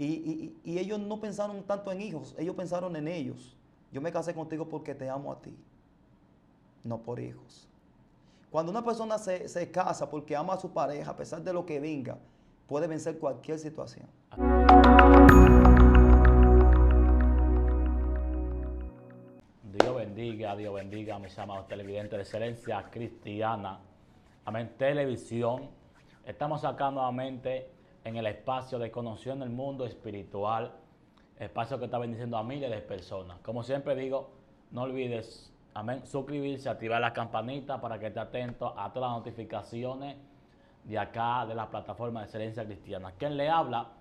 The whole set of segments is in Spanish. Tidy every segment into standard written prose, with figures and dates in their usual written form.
Y ellos no pensaron tanto en hijos, ellos pensaron en ellos. Yo me casé contigo porque te amo a ti, no por hijos. Cuando una persona se casa porque ama a su pareja, a pesar de lo que venga, puede vencer cualquier situación. Dios bendiga a mis amados televidentes de Excelencia Cristiana. Amén. Televisión. Estamos acá nuevamente en el espacio de Conociendo el Mundo Espiritual, espacio que está bendiciendo a miles de personas. Como siempre digo, no olvides, amén, suscribirse, activar la campanita para que esté atento a todas las notificaciones de acá, de la plataforma de Excelencia Cristiana. Quien le habla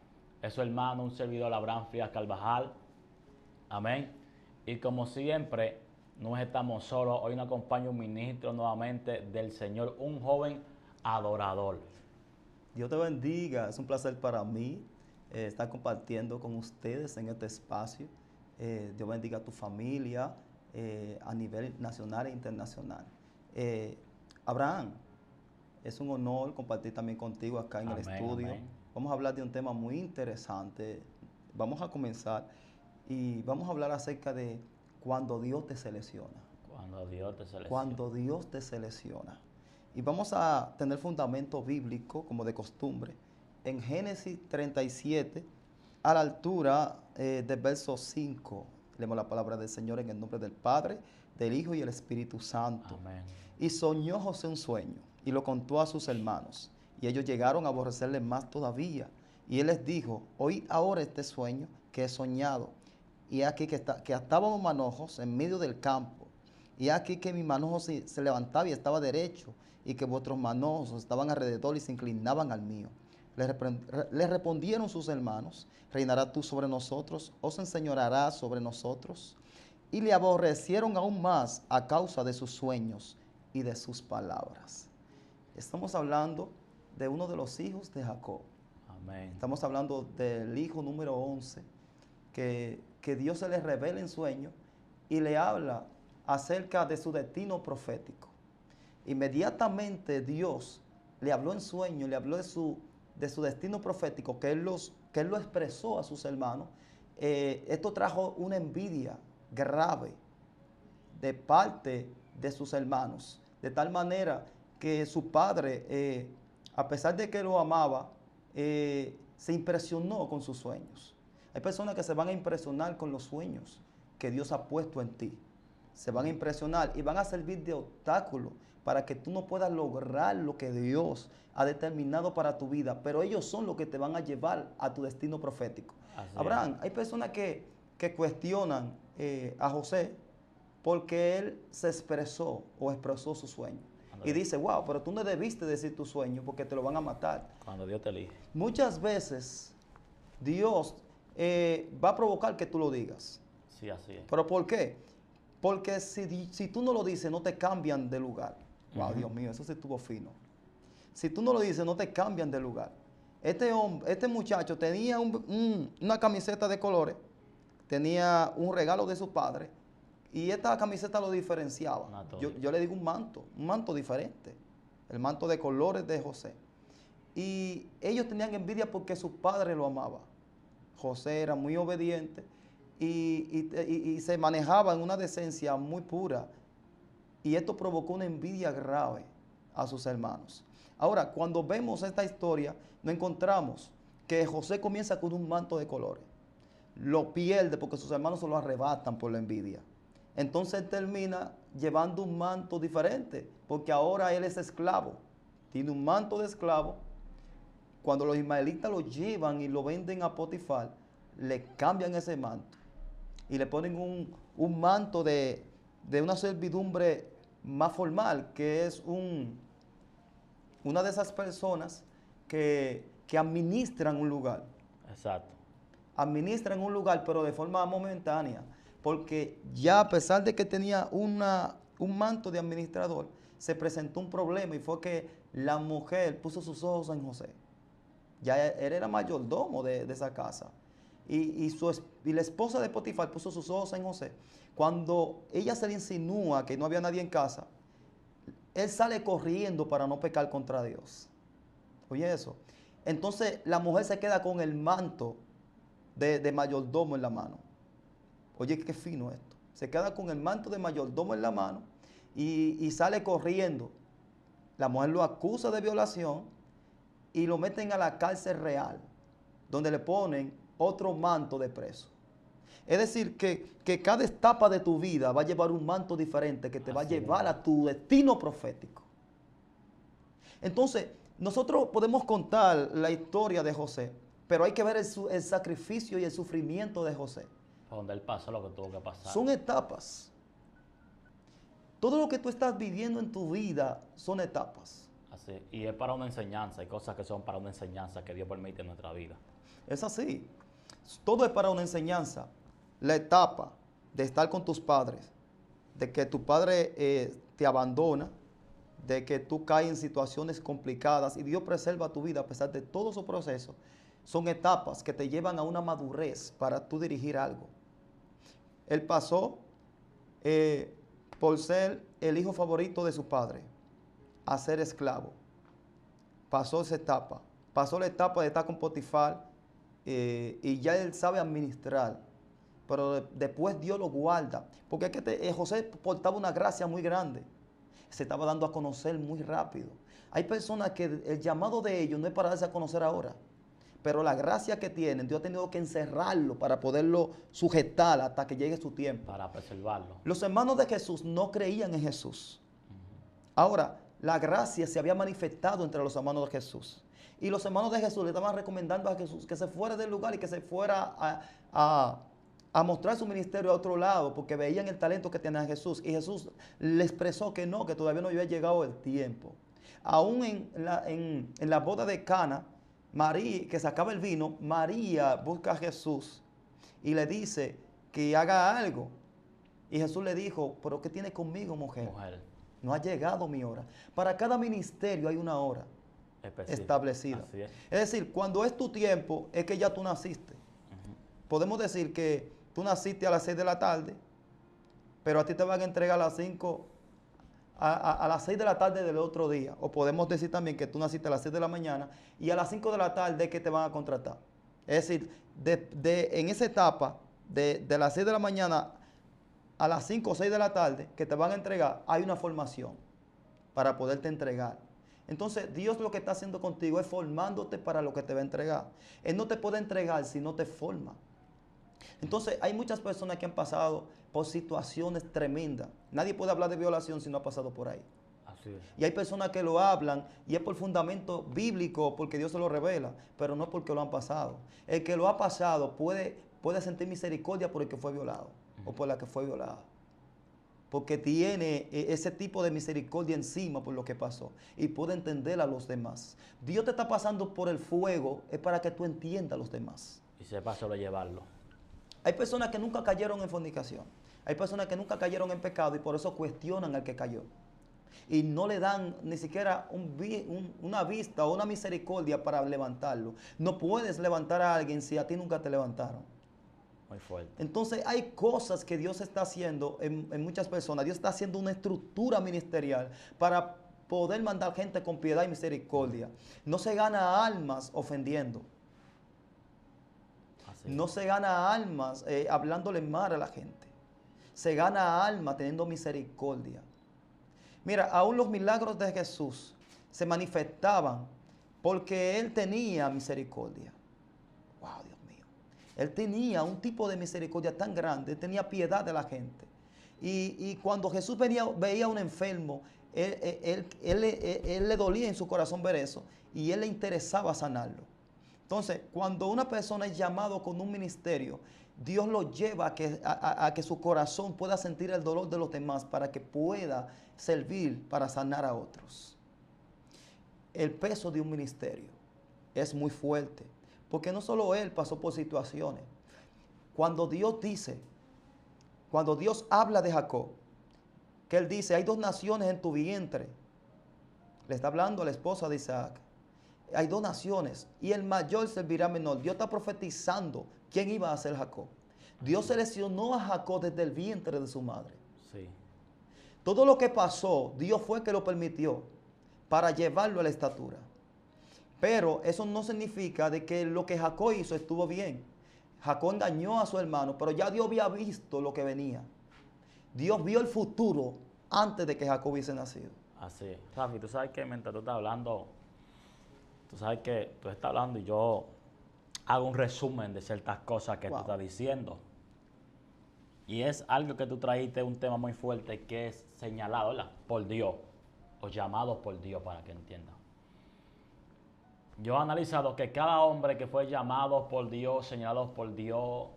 es su hermano, un servidor, Abraham Frías Carvajal. Amén. Y como siempre, no estamos solos. Hoy nos acompaña un ministro nuevamente del Señor, un joven adorador. Dios te bendiga, es un placer para mí estar compartiendo con ustedes en este espacio. Dios bendiga a tu familia a nivel nacional e internacional. Abraham, es un honor compartir también contigo acá en el estudio. Amén. Vamos a hablar de un tema muy interesante. Vamos a comenzar y vamos a hablar acerca de cuando Dios te selecciona. Cuando Dios te selecciona. Cuando Dios te selecciona. Y vamos a tener fundamento bíblico, como de costumbre, en Génesis 37, a la altura del verso 5. Leemos la palabra del Señor en el nombre del Padre, del Hijo y el Espíritu Santo. Amén. Y soñó José un sueño, y lo contó a sus hermanos. Y ellos llegaron a aborrecerle más todavía. Y él les dijo, oíd ahora este sueño que he soñado. Y aquí que estábamos manojos en medio del campo. Y aquí que mi manojo se levantaba y estaba derecho, y que vuestros manojos estaban alrededor y se inclinaban al mío. Les respondieron sus hermanos, ¿reinarás tú sobre nosotros, o se enseñorearás sobre nosotros? Y le aborrecieron aún más a causa de sus sueños y de sus palabras. Estamos hablando de uno de los hijos de Jacob. Amén. Estamos hablando del hijo número 11, que Dios se le revela en sueño y le habla acerca de su destino profético. Inmediatamente Dios le habló en sueño, le habló de su destino profético, que él lo expresó a sus hermanos. Esto trajo una envidia grave de parte de sus hermanos, de tal manera que su padre, a pesar de que lo amaba, se impresionó con sus sueños. Hay personas que se van a impresionar con los sueños que Dios ha puesto en ti. Se van a impresionar y van a servir de obstáculo para que tú no puedas lograr lo que Dios ha determinado para tu vida, pero ellos son los que te van a llevar a tu destino profético. Abraham, hay personas que cuestionan a José porque él se expresó o expresó su sueño. Y dice, wow, pero tú no debiste decir tu sueño porque te lo van a matar. Cuando Dios te elige. Muchas veces Dios va a provocar que tú lo digas. Sí, así es. ¿Pero por qué? Porque si tú no lo dices, no te cambian de lugar. Wow, Dios mío, eso sí estuvo fino. Si tú no lo dices, no te cambian de lugar. Este muchacho tenía una camiseta de colores, tenía un regalo de su padre, y esta camiseta lo diferenciaba. Yo le digo un manto diferente, el manto de colores de José. Y ellos tenían envidia porque su padre lo amaba. José era muy obediente y se manejaba en una decencia muy pura. Y esto provocó una envidia grave a sus hermanos. Ahora, cuando vemos esta historia, nos encontramos que José comienza con un manto de colores. Lo pierde porque sus hermanos se lo arrebatan por la envidia. Entonces él termina llevando un manto diferente, porque ahora él es esclavo. Tiene un manto de esclavo. Cuando los ismaelitas lo llevan y lo venden a Potifar, le cambian ese manto y le ponen un manto de una servidumbre más formal, que es una de esas personas que administran un lugar. Exacto. Administran un lugar, pero de forma momentánea, porque ya a pesar de que tenía un manto de administrador, se presentó un problema y fue que la mujer puso sus ojos en José. Ya él era mayordomo de esa casa. Y la esposa de Potifar puso sus ojos en José. Cuando ella se le insinúa que no había nadie en casa, él sale corriendo para no pecar contra Dios. Oye eso. Entonces la mujer se queda con el manto de mayordomo en la mano. Oye, qué fino esto. Se queda con el manto de mayordomo en la mano y sale corriendo. La mujer lo acusa de violación y lo meten a la cárcel real, donde le ponen otro manto de preso. Es decir, que cada etapa de tu vida va a llevar un manto diferente que te va a llevar a tu destino profético. Entonces, nosotros podemos contar la historia de José, pero hay que ver el sacrificio y el sufrimiento de José. Donde él pasó lo que tuvo que pasar. Son etapas. Todo lo que tú estás viviendo en tu vida son etapas. Así. Y es para una enseñanza. Hay cosas que son para una enseñanza que Dios permite en nuestra vida. Es así. Todo es para una enseñanza. La etapa de estar con tus padres, de que tu padre te abandona, de que tú caes en situaciones complicadas y Dios preserva tu vida a pesar de todo su proceso, son etapas que te llevan a una madurez para tú dirigir algo. Él pasó por ser el hijo favorito de su padre a ser esclavo. Pasó esa etapa. Pasó la etapa de estar con Potifar y ya él sabe administrar. Pero después Dios lo guarda. Porque es que José portaba una gracia muy grande. Se estaba dando a conocer muy rápido. Hay personas que el llamado de ellos no es para darse a conocer ahora. Pero la gracia que tienen, Dios ha tenido que encerrarlo para poderlo sujetar hasta que llegue su tiempo. Para preservarlo. Los hermanos de Jesús no creían en Jesús. Ahora, la gracia se había manifestado entre los hermanos de Jesús. Y los hermanos de Jesús le estaban recomendando a Jesús que se fuera del lugar y que se fuera a mostrar su ministerio a otro lado, porque veían el talento que tenía Jesús. Y Jesús le expresó que no, que todavía no había llegado el tiempo. Aún en la boda de Cana, María, que sacaba el vino, María busca a Jesús y le dice que haga algo. Y Jesús le dijo, ¿pero qué tienes conmigo, mujer? No ha llegado mi hora. Para cada ministerio hay una hora establecida. Es decir, cuando es tu tiempo, es que ya tú naciste. Podemos decir que tú naciste a las 6 de la tarde, pero a ti te van a entregar a las 5, a las 6 de la tarde del otro día. O podemos decir también que tú naciste a las 6 de la mañana y a las 5 de la tarde es que te van a contratar. Es decir, en esa etapa, de las 6 de la mañana a las 5 o 6 de la tarde que te van a entregar, hay una formación para poderte entregar. Entonces, Dios lo que está haciendo contigo es formándote para lo que te va a entregar. Él no te puede entregar si no te forma. Entonces, hay muchas personas que han pasado por situaciones tremendas. Nadie puede hablar de violación si no ha pasado por ahí. Así es. Y hay personas que lo hablan y es por fundamento bíblico, porque Dios se lo revela, pero no porque lo han pasado. El que lo ha pasado puede sentir misericordia por el que fue violado o por la que fue violada, porque tiene ese tipo de misericordia encima por lo que pasó y puede entender a los demás. Dios te está pasando por el fuego es para que tú entiendas a los demás. Y sepa sobrellevarlo. Hay personas que nunca cayeron en fornicación. Hay personas que nunca cayeron en pecado y por eso cuestionan al que cayó. Y no le dan ni siquiera una vista o una misericordia para levantarlo. No puedes levantar a alguien si a ti nunca te levantaron. Muy fuerte. Entonces hay cosas que Dios está haciendo en muchas personas. Dios está haciendo una estructura ministerial para poder mandar gente con piedad y misericordia. No se gana almas ofendiendo. No se gana almas hablándole mal a la gente. Se gana almas teniendo misericordia. Mira, aún los milagros de Jesús se manifestaban porque Él tenía misericordia. Wow, Dios mío. Él tenía un tipo de misericordia tan grande, Él tenía piedad de la gente. Y cuando Jesús veía a un enfermo, él le dolía en su corazón ver eso y Él le interesaba sanarlo. Entonces, cuando una persona es llamado con un ministerio, Dios lo lleva a que su corazón pueda sentir el dolor de los demás para que pueda servir para sanar a otros. El peso de un ministerio es muy fuerte, porque no solo él pasó por situaciones. Cuando Dios habla de Jacob, que él dice, hay 2 naciones en tu vientre. Le está hablando a la esposa de Isaac. Hay 2 naciones y el mayor servirá al menor. Dios está profetizando quién iba a ser Jacob. Dios seleccionó a Jacob desde el vientre de su madre. Sí. Todo lo que pasó, Dios fue que lo permitió para llevarlo a la estatura. Pero eso no significa de que lo que Jacob hizo estuvo bien. Jacob engañó a su hermano, pero ya Dios había visto lo que venía. Dios vio el futuro antes de que Jacob hubiese nacido. Así es. Rafi, tú sabes que mientras tú estás hablando, tú sabes que tú estás hablando y yo hago un resumen de ciertas cosas que tú estás diciendo. Y es algo que tú trajiste, un tema muy fuerte que es señalado, ¿verdad?, por Dios, o llamado por Dios, para que entiendan. Yo he analizado que cada hombre que fue llamado por Dios, señalado por Dios,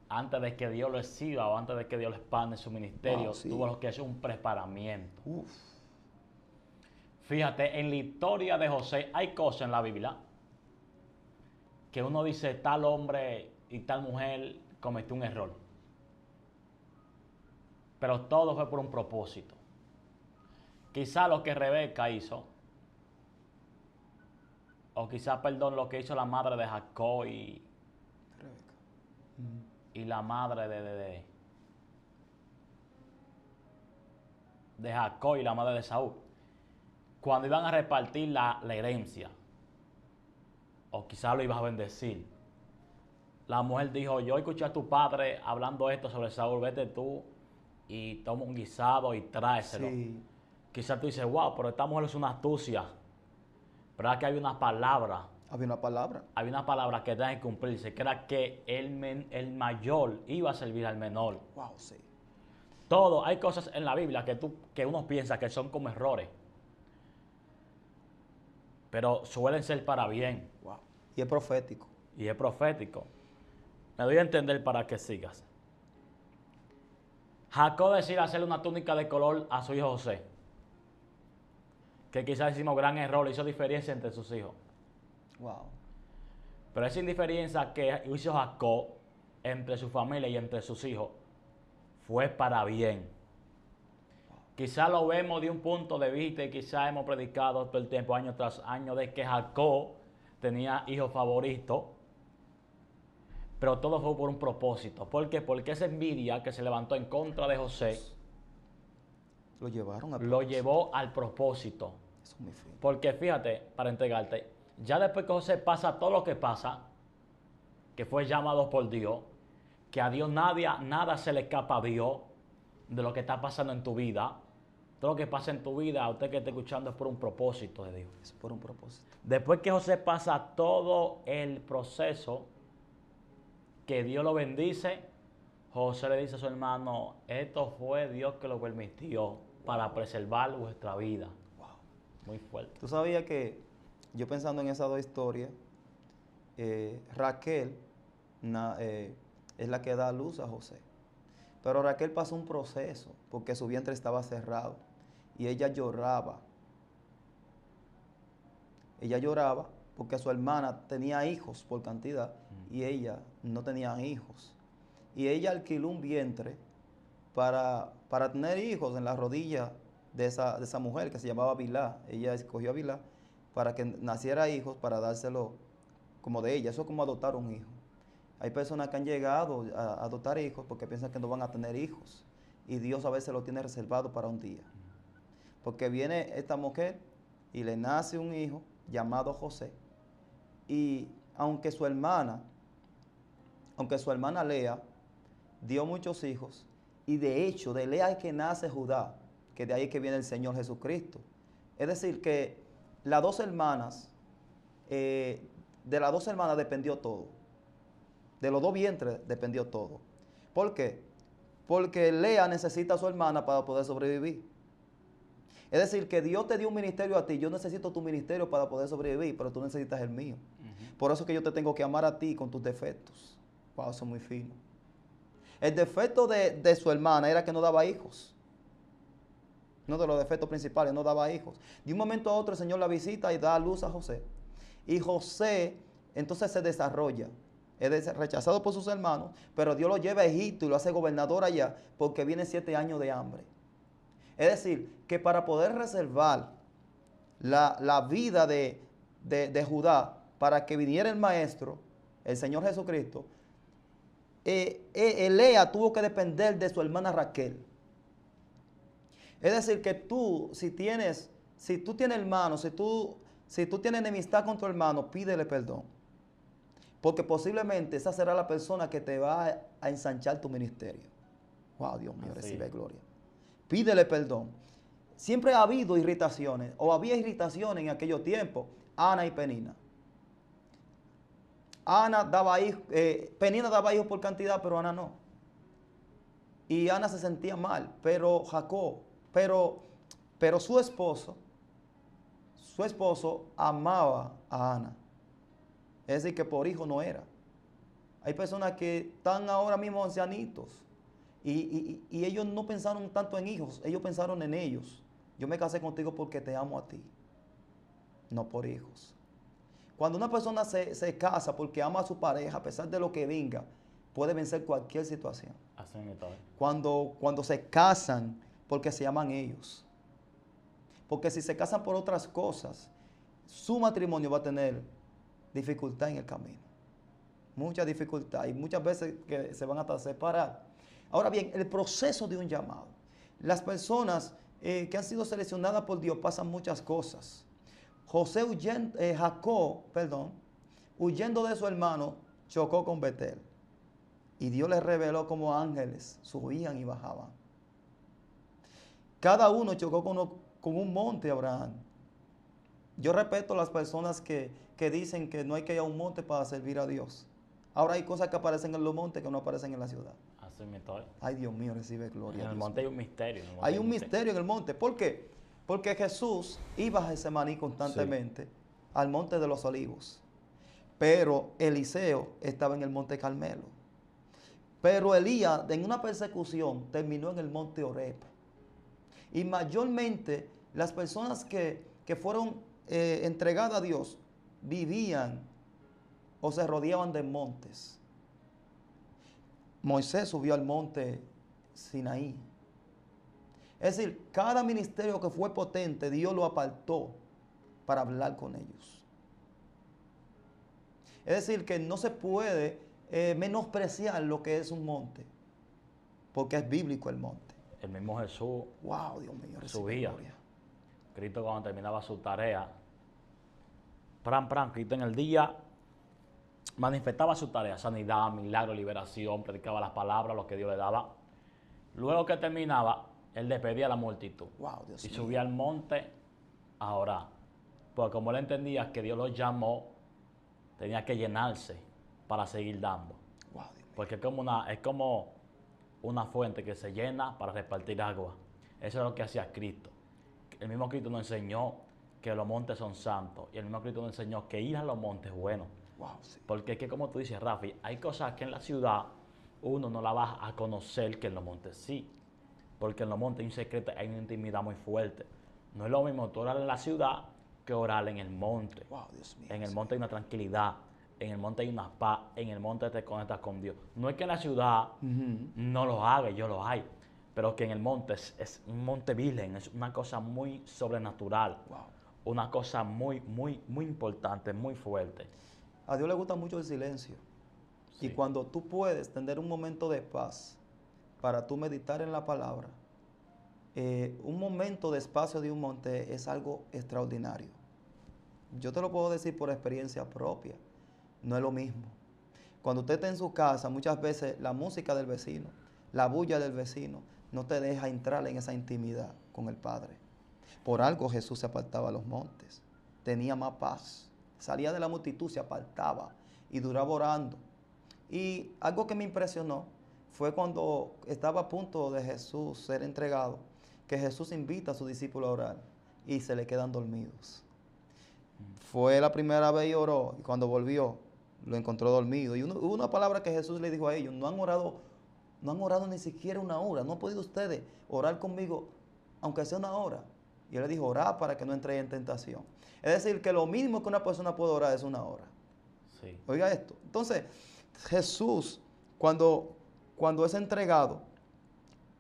antes de que Dios lo exhiba o antes de que Dios lo expande su ministerio, tuvo lo que es un preparamiento. Fíjate, en la historia de José hay cosas en la Biblia que uno dice tal hombre y tal mujer cometió un error. Pero todo fue por un propósito. Quizá lo que Rebeca hizo, o quizá, perdón, lo que hizo la madre de Jacob y la madre de Jacob y la madre de Saúl, cuando iban a repartir la herencia, o quizá lo ibas a bendecir, la mujer dijo, yo escuché a tu padre hablando esto sobre Saúl, vete tú y toma un guisado y tráeselo. Sí. Quizás tú dices, wow, pero esta mujer es una astucia. Pero aquí había una palabra. Había una palabra. Había una palabra que tenía que cumplirse, que era que el mayor iba a servir al menor. Wow, sí. Todo, hay cosas en la Biblia que uno piensa que son como errores. Pero suelen ser para bien. Wow. Y es profético. Y es profético. Me doy a entender para que sigas. Jacob decide hacerle una túnica de color a su hijo José. Que quizás hicimos gran error, hizo diferencia entre sus hijos. Wow. Pero esa indiferencia que hizo Jacob entre su familia y entre sus hijos fue para bien. Quizás lo vemos de un punto de vista y quizás hemos predicado todo el tiempo, año tras año, de que Jacob tenía hijos favoritos. Pero todo fue por un propósito. ¿Por qué? Porque esa envidia que se levantó en contra de José lo llevó al propósito. Eso es muy fino. Porque fíjate, para entregarte, ya después que José pasa todo lo que pasa, que fue llamado por Dios, que a Dios nada se le escapa a Dios de lo que está pasando en tu vida. Todo lo que pasa en tu vida, a usted que está escuchando, es por un propósito de Dios. Es por un propósito. Después que José pasa todo el proceso, que Dios lo bendice, José le dice a su hermano, esto fue Dios que lo permitió para preservar vuestra vida. Wow. Muy fuerte. Tú sabías que, yo pensando en esas dos historias, Raquel es la que da a luz a José. Pero Raquel pasó un proceso porque su vientre estaba cerrado y ella lloraba. Ella lloraba porque su hermana tenía hijos por cantidad y ella no tenía hijos. Y ella alquiló un vientre para tener hijos en la rodilla de esa mujer que se llamaba Bilá. Ella escogió a Bilá para que naciera hijos, para dárselo como de ella. Eso es como adoptar un hijo. Hay personas que han llegado a adoptar hijos porque piensan que no van a tener hijos. Y Dios a veces lo tiene reservado para un día. Porque viene esta mujer y le nace un hijo llamado José. Y aunque su hermana Lea dio muchos hijos, y de hecho de Lea es que nace Judá, que de ahí es que viene el Señor Jesucristo. Es decir, que las dos hermanas, de las dos hermanas dependió todo. De los dos vientres dependió todo. ¿Por qué? Porque Lea necesita a su hermana para poder sobrevivir. Es decir, que Dios te dio un ministerio a ti. Yo necesito tu ministerio para poder sobrevivir, pero tú necesitas el mío. Por eso es que yo te tengo que amar a ti con tus defectos. Wow, eso es muy fino. El defecto de su hermana era que no daba hijos. Uno de los defectos principales, no daba hijos. De un momento a otro el Señor la visita y da a luz a José. Y José entonces se desarrolla. Es rechazado por sus hermanos, pero Dios lo lleva a Egipto y lo hace gobernador allá porque viene 7 años de hambre. Es decir, que para poder reservar la vida de Judá, para que viniera el maestro, el Señor Jesucristo, Lea tuvo que depender de su hermana Raquel. Es decir, que tú, si tú tienes hermanos, si tú tienes enemistad con tu hermano, pídele perdón. Porque posiblemente esa será la persona que te va a ensanchar tu ministerio. Wow, Dios mío, Así recibe es. gloria. Pídele perdón. Siempre ha habido irritaciones, o había irritaciones en aquellos tiempos. Ana y Penina. Penina daba hijos por cantidad, pero Ana no. Y Ana se sentía mal, pero Jacob, pero su esposo amaba a Ana. Es decir, que por hijo no era. Hay personas que están ahora mismo ancianitos y ellos no pensaron tanto en hijos, ellos pensaron en ellos. Yo me casé contigo porque te amo a ti, no por hijos. Cuando una persona se casa porque ama a su pareja, a pesar de lo que venga, puede vencer cualquier situación. Así mismo es. Cuando se casan porque se aman ellos. Porque si se casan por otras cosas, su matrimonio va a tener dificultad en el camino. Mucha dificultad y muchas veces que se van hasta separar. Ahora bien, el proceso de un llamado. Las personas que han sido seleccionadas por Dios pasan muchas cosas. Jacob, huyendo de su hermano, chocó con Betel. Y Dios les reveló como ángeles subían y bajaban. Cada uno chocó con un monte, Abraham. Yo respeto a las personas que dicen que no hay que ir a un monte para servir a Dios. Ahora hay cosas que aparecen en los montes que no aparecen en la ciudad. Así mismo es. Ay, Dios mío, recibe gloria. En el Dios monte hay mío. un misterio. Hay un misterio en el monte. ¿Por qué? Porque Jesús iba a Getsemaní constantemente al monte de los olivos. Pero Eliseo estaba en el monte Carmelo. Pero Elías, en una persecución, terminó en el monte Horeb. Y mayormente las personas que fueron entregadas a Dios vivían o se rodeaban de montes. Moisés subió al monte Sinaí. Es decir, cada ministerio que fue potente, Dios lo apartó para hablar con ellos. Es decir, que no se puede menospreciar lo que es un monte, porque es bíblico el monte. El mismo Jesús Wow, Dios mío, subía. gloria. Cristo cuando terminaba su tarea, Cristo en el día manifestaba su tarea, sanidad, milagro, liberación, predicaba las palabras, lo que Dios le daba. Luego que terminaba, él despedía a la multitud Wow, Dios y mío. subía al monte a orar. Porque como él entendía que Dios lo llamó, tenía que llenarse para seguir dando. Wow, Dios mío. Porque es como una fuente que se llena para repartir agua. Eso es lo que hacía Cristo. El mismo Cristo nos enseñó que los montes son santos. Y el mismo Cristo nos enseñó que ir a los montes es bueno. Wow, sí. Porque es que, como tú dices, Rafi, hay cosas que en la ciudad uno no la va a conocer que en los montes sí. Porque en los montes hay un secreto, hay una intimidad muy fuerte. No es lo mismo tú orar en la ciudad que orar en el monte. Wow, Dios mío. En el monte hay una tranquilidad, en el monte hay una paz, en el monte te conectas con Dios. No es que en la ciudad no lo haga, yo lo hay, pero que en el monte es un monte virgen, es una cosa muy sobrenatural, Wow. una cosa muy, muy, muy importante, muy fuerte. A Dios le gusta mucho el silencio. Sí. Y cuando tú puedes tener un momento de paz para tú meditar en la palabra, un momento de espacio de un monte es algo extraordinario. Yo te lo puedo decir por experiencia propia. No es lo mismo. Cuando usted está en su casa, muchas veces la música del vecino, la bulla del vecino, no te deja entrar en esa intimidad con el Padre. Por algo Jesús se apartaba a los montes. Tenía más paz. Salía de la multitud, se apartaba y duraba orando. Y algo que me impresionó fue cuando estaba a punto de Jesús ser entregado, que Jesús invita a sus discípulos a orar y se le quedan dormidos. Fue la primera vez y oró, y cuando volvió lo encontró dormido. Y hubo una palabra que Jesús le dijo a ellos: no han orado ni siquiera una hora. ¿No han podido ustedes orar conmigo aunque sea una hora? Y él le dijo: orad para que no entréis en tentación. Es decir, que lo mínimo que una persona puede orar es una hora. Sí. Oiga esto. Entonces, Jesús, cuando es entregado,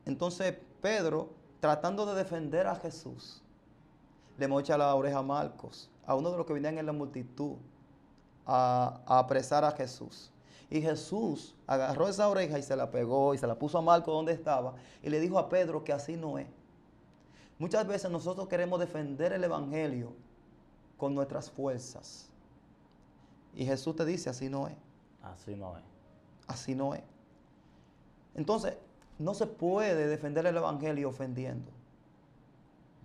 entonces Pedro, tratando de defender a Jesús, le mocha la oreja a Marcos, a uno de los que venían en la multitud a apresar a Jesús. Y Jesús agarró esa oreja y se la pegó y se la puso a Marcos donde estaba y le dijo a Pedro que así no es. Muchas veces nosotros queremos defender el evangelio con nuestras fuerzas. Y Jesús te dice: así no es. Así no es. Así no es. Entonces, no se puede defender el evangelio ofendiendo,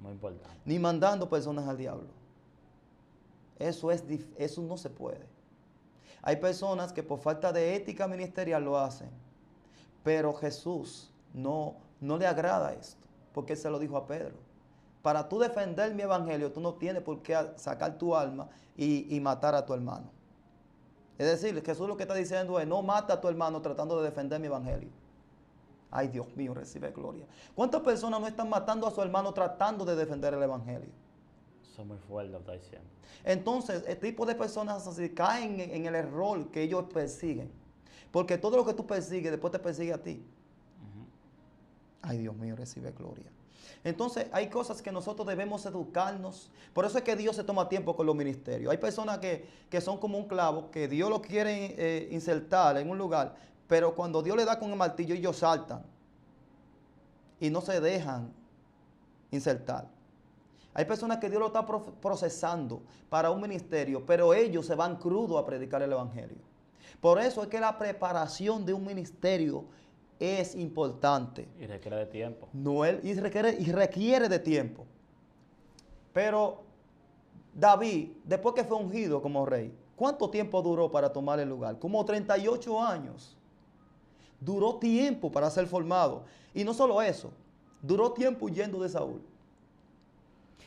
Muy importante. ni mandando personas al diablo. Eso no se puede. Hay personas que por falta de ética ministerial lo hacen, pero Jesús no le agrada esto, porque Él se lo dijo a Pedro. Para tú defender mi evangelio, tú no tienes por qué sacar tu alma y matar a tu hermano. Es decir, Jesús lo que está diciendo es, no mata a tu hermano tratando de defender mi evangelio. Ay, Dios mío, recibe gloria. ¿Cuántas personas no están matando a su hermano tratando de defender el evangelio? Eso es muy fuerte lo que está diciendo. Entonces, el tipo de personas así caen en el error que ellos persiguen. Porque todo lo que tú persigues, después te persigue a ti. Ay, Dios mío, recibe gloria. Entonces, hay cosas que nosotros debemos educarnos. Por eso es que Dios se toma tiempo con los ministerios. Hay personas que son como un clavo, que Dios lo quiere insertar en un lugar, pero cuando Dios le da con el martillo, ellos saltan y no se dejan insertar. Hay personas que Dios lo está procesando para un ministerio, pero ellos se van crudos a predicar el evangelio. Por eso es que la preparación de un ministerio es importante. Y requiere de tiempo. Y requiere de tiempo. Pero David, después que fue ungido como rey, ¿cuánto tiempo duró para tomar el lugar? Como 38 años. Duró tiempo para ser formado. Y no solo eso, duró tiempo huyendo de Saúl.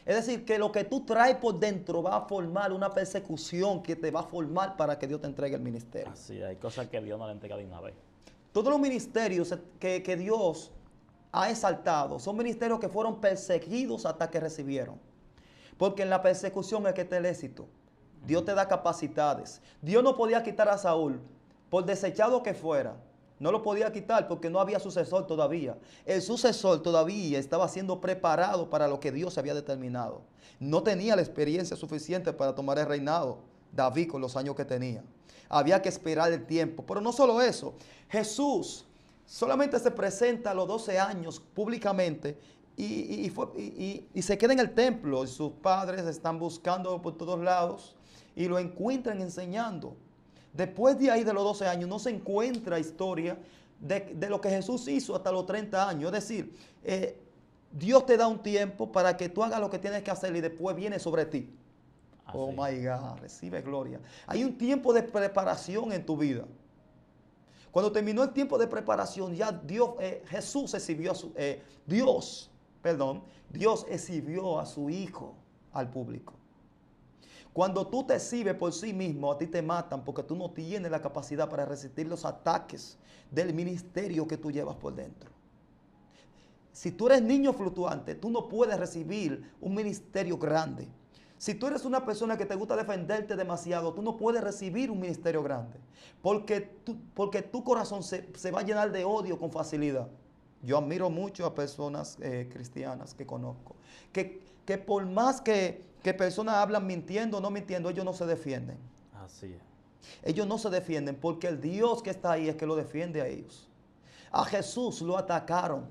Es decir, que lo que tú traes por dentro va a formar una persecución que te va a formar para que Dios te entregue el ministerio. Así, hay cosas que Dios no le entrega de una vez. Todos los ministerios que Dios ha exaltado son ministerios que fueron perseguidos hasta que recibieron. Porque en la persecución es que está el éxito. Dios te da capacidades. Dios no podía quitar a Saúl, por desechado que fuera. No lo podía quitar porque no había sucesor todavía. El sucesor todavía estaba siendo preparado para lo que Dios había determinado. No tenía la experiencia suficiente para tomar el reinado, David, con los años que tenía. Había que esperar el tiempo. Pero no solo eso. Jesús solamente se presenta a los 12 años públicamente y se queda en el templo. Y sus padres están buscando por todos lados y lo encuentran enseñando. Después de ahí, de los 12 años, no se encuentra historia de lo que Jesús hizo hasta los 30 años. Es decir, Dios te da un tiempo para que tú hagas lo que tienes que hacer y después viene sobre ti. Así. Oh my God, recibe gloria. Hay un tiempo de preparación en tu vida. Cuando terminó el tiempo de preparación, ya Jesús exhibió a Dios exhibió a su Hijo al público. Cuando tú te exhibes por sí mismo, a ti te matan porque tú no tienes la capacidad para resistir los ataques del ministerio que tú llevas por dentro. Si tú eres niño fluctuante, tú no puedes recibir un ministerio grande. Si tú eres una persona que te gusta defenderte demasiado, tú no puedes recibir un ministerio grande. Porque tu corazón se va a llenar de odio con facilidad. Yo admiro mucho a personas cristianas que conozco, que por más que personas hablan mintiendo o no mintiendo, ellos no se defienden. Así es. Ellos no se defienden porque el Dios que está ahí es que lo defiende a ellos. A Jesús lo atacaron.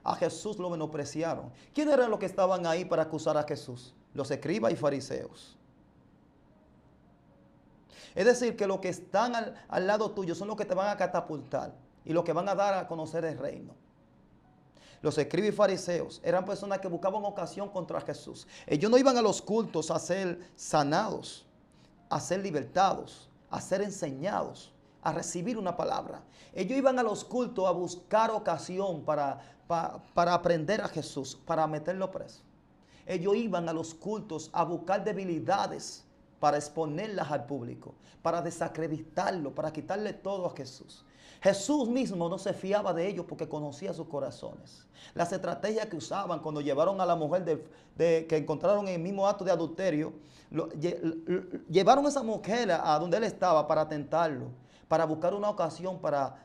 A Jesús lo menospreciaron. ¿Quiénes eran los que estaban ahí para acusar a Jesús? Los escribas y fariseos. Es decir, que los que están al lado tuyo son los que te van a catapultar y los que van a dar a conocer el reino. Los escribas y fariseos eran personas que buscaban ocasión contra Jesús. Ellos no iban a los cultos a ser sanados, a ser libertados, a ser enseñados, a recibir una palabra. Ellos iban a los cultos a buscar ocasión para aprender a Jesús, para meterlo preso. Ellos iban a los cultos a buscar debilidades para exponerlas al público, para desacreditarlo, para quitarle todo a Jesús. Jesús mismo no se fiaba de ellos porque conocía sus corazones. Las estrategias que usaban cuando llevaron a la mujer que encontraron en el mismo acto de adulterio, llevaron a esa mujer a donde él estaba para tentarlo, para buscar una ocasión para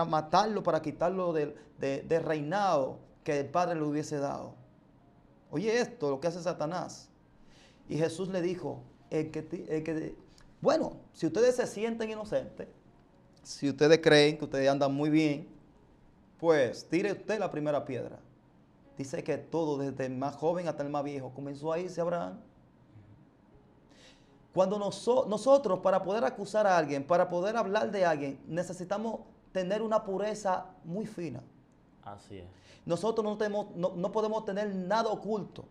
matarlo, para quitarlo del reinado que el Padre le hubiese dado. Oye esto, lo que hace Satanás. Y Jesús le dijo, bueno, si ustedes se sienten inocentes, si ustedes creen que ustedes andan muy bien, pues tire usted la primera piedra. Dice que todo, desde el más joven hasta el más viejo, comenzó a irse Abraham. Cuando nosotros, para poder acusar a alguien, para poder hablar de alguien, necesitamos tener una pureza muy fina. Así es. Nosotros no podemos tener nada oculto.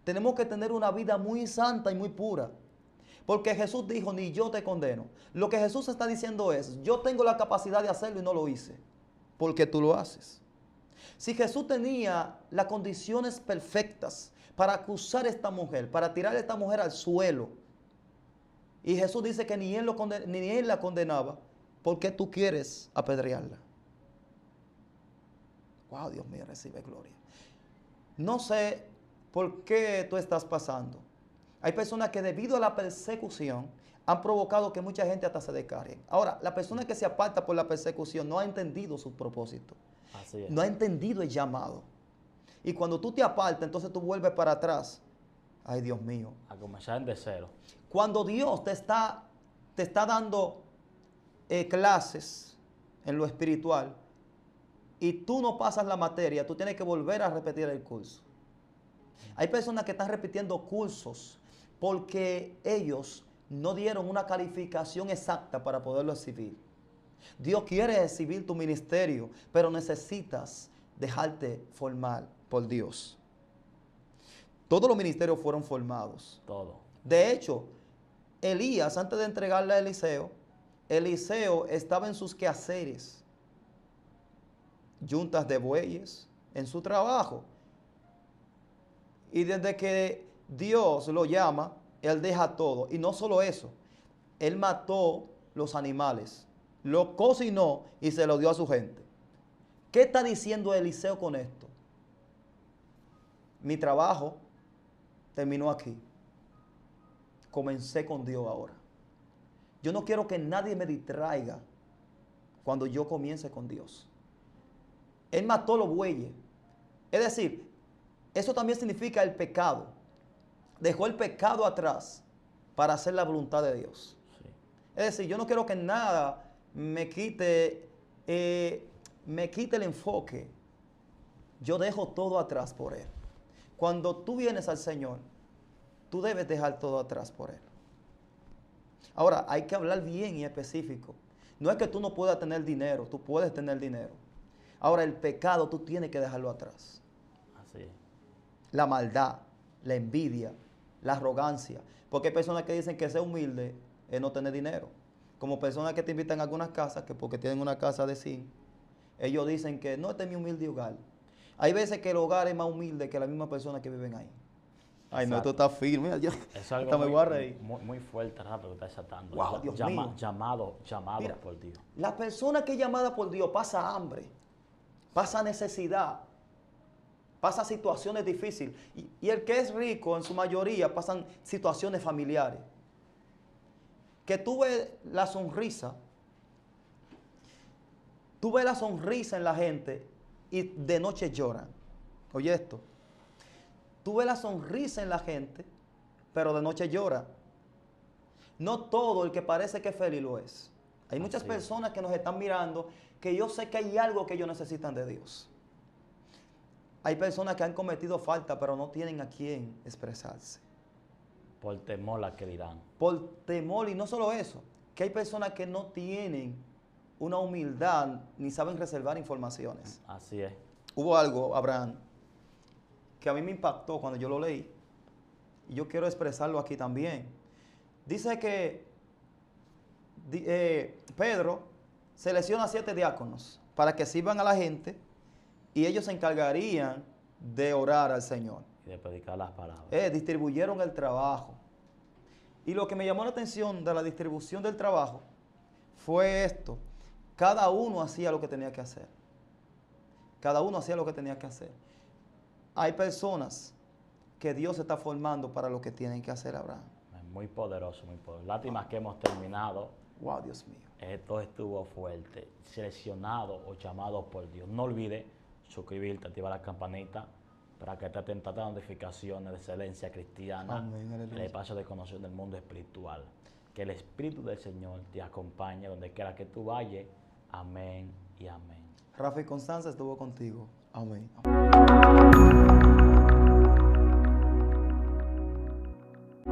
Tenemos que tener una vida muy santa y muy pura. Porque Jesús dijo, ni yo te condeno. Lo que Jesús está diciendo es, yo tengo la capacidad de hacerlo y no lo hice. Porque tú lo haces. Si Jesús tenía las condiciones perfectas para acusar a esta mujer, para tirar a esta mujer al suelo, y Jesús dice que ni él la condenaba, ¿por qué tú quieres apedrearla? Wow, Dios mío, recibe gloria. No sé por qué tú estás pasando. Hay personas que debido a la persecución han provocado que mucha gente hasta se descargue. Ahora, la persona que se aparta por la persecución no ha entendido su propósito. Así es. No ha entendido el llamado. Y cuando tú te apartas, entonces tú vuelves para atrás. Ay, Dios mío. A comenzar de cero. Cuando Dios te está dando clases en lo espiritual y tú no pasas la materia, tú tienes que volver a repetir el curso. Hay personas que están repitiendo cursos porque ellos no dieron una calificación exacta para poderlo exhibir. Dios quiere exhibir tu ministerio, pero necesitas dejarte formar por Dios. Todos los ministerios fueron formados. Todo. De hecho, Elías, antes de entregarle a Eliseo, Eliseo estaba en sus quehaceres, yuntas de bueyes, en su trabajo. Y desde que Dios lo llama, él deja todo. Y no solo eso, él mató los animales, lo cocinó y se lo dio a su gente. ¿Qué está diciendo Eliseo con esto? Mi trabajo terminó aquí. Comencé con Dios ahora. Yo no quiero que nadie me distraiga cuando yo comience con Dios. Él mató los bueyes. Es decir, eso también significa el pecado. Dejó el pecado atrás para hacer la voluntad de Dios. Sí. Es decir, yo no quiero que nada me quite el enfoque. Yo dejo todo atrás por Él. Cuando tú vienes al Señor, tú debes dejar todo atrás por Él. Ahora, hay que hablar bien y específico. No es que tú no puedas tener dinero, tú puedes tener dinero. Ahora, el pecado tú tienes que dejarlo atrás. Así es. La maldad, la envidia, la arrogancia. Porque hay personas que dicen que ser humilde es no tener dinero. Como personas que te invitan a algunas casas, que porque tienen una casa de zinc, ellos dicen que no, este es mi humilde hogar. Hay veces que el hogar es más humilde que las mismas personas que viven ahí. Ay, no, esto está firme. Mira, yo Es algo hasta me voy a reír. muy fuerte, rápido, que está desatando. Wow, Dios mío. Llamado Mira, por Dios. la persona que es llamada por Dios pasa hambre, pasa necesidad, pasa situaciones difíciles. Y el que es rico, en su mayoría, pasan situaciones familiares. Que tú ves la sonrisa en la gente y de noche lloran. Oye esto. Tú ves la sonrisa en la gente, pero de noche llora. No todo el que parece que es feliz lo es. Hay muchas personas que nos están mirando que yo sé que hay algo que ellos necesitan de Dios. Hay personas que han cometido falta, pero no tienen a quién expresarse. Por temor a que dirán. Por temor, y no solo eso, que hay personas que no tienen una humildad ni saben reservar informaciones. Así es. Hubo algo, Abraham, que a mí me impactó cuando yo lo leí, y yo quiero expresarlo aquí también. Dice que Pedro selecciona a 7 diáconos para que sirvan a la gente y ellos se encargarían de orar al Señor. Y de predicar las palabras. Distribuyeron el trabajo. Y lo que me llamó la atención de la distribución del trabajo fue esto. Cada uno hacía lo que tenía que hacer. Cada uno hacía lo que tenía que hacer. Hay personas que Dios está formando para lo que tienen que hacer, Abraham. Muy poderoso, muy poderoso. Lástima que hemos terminado. Wow, Dios mío. Esto estuvo fuerte. Seleccionado o llamado por Dios. No olvides suscribirte, activar la campanita para que te atentes a las notificaciones de Excelencia Cristiana. Amén, aleluya. El espacio de conocer del mundo espiritual. Que el Espíritu del Señor te acompañe donde quiera que tú vayas. Amén y amén. Rafa y Constanza estuvo contigo. Amén.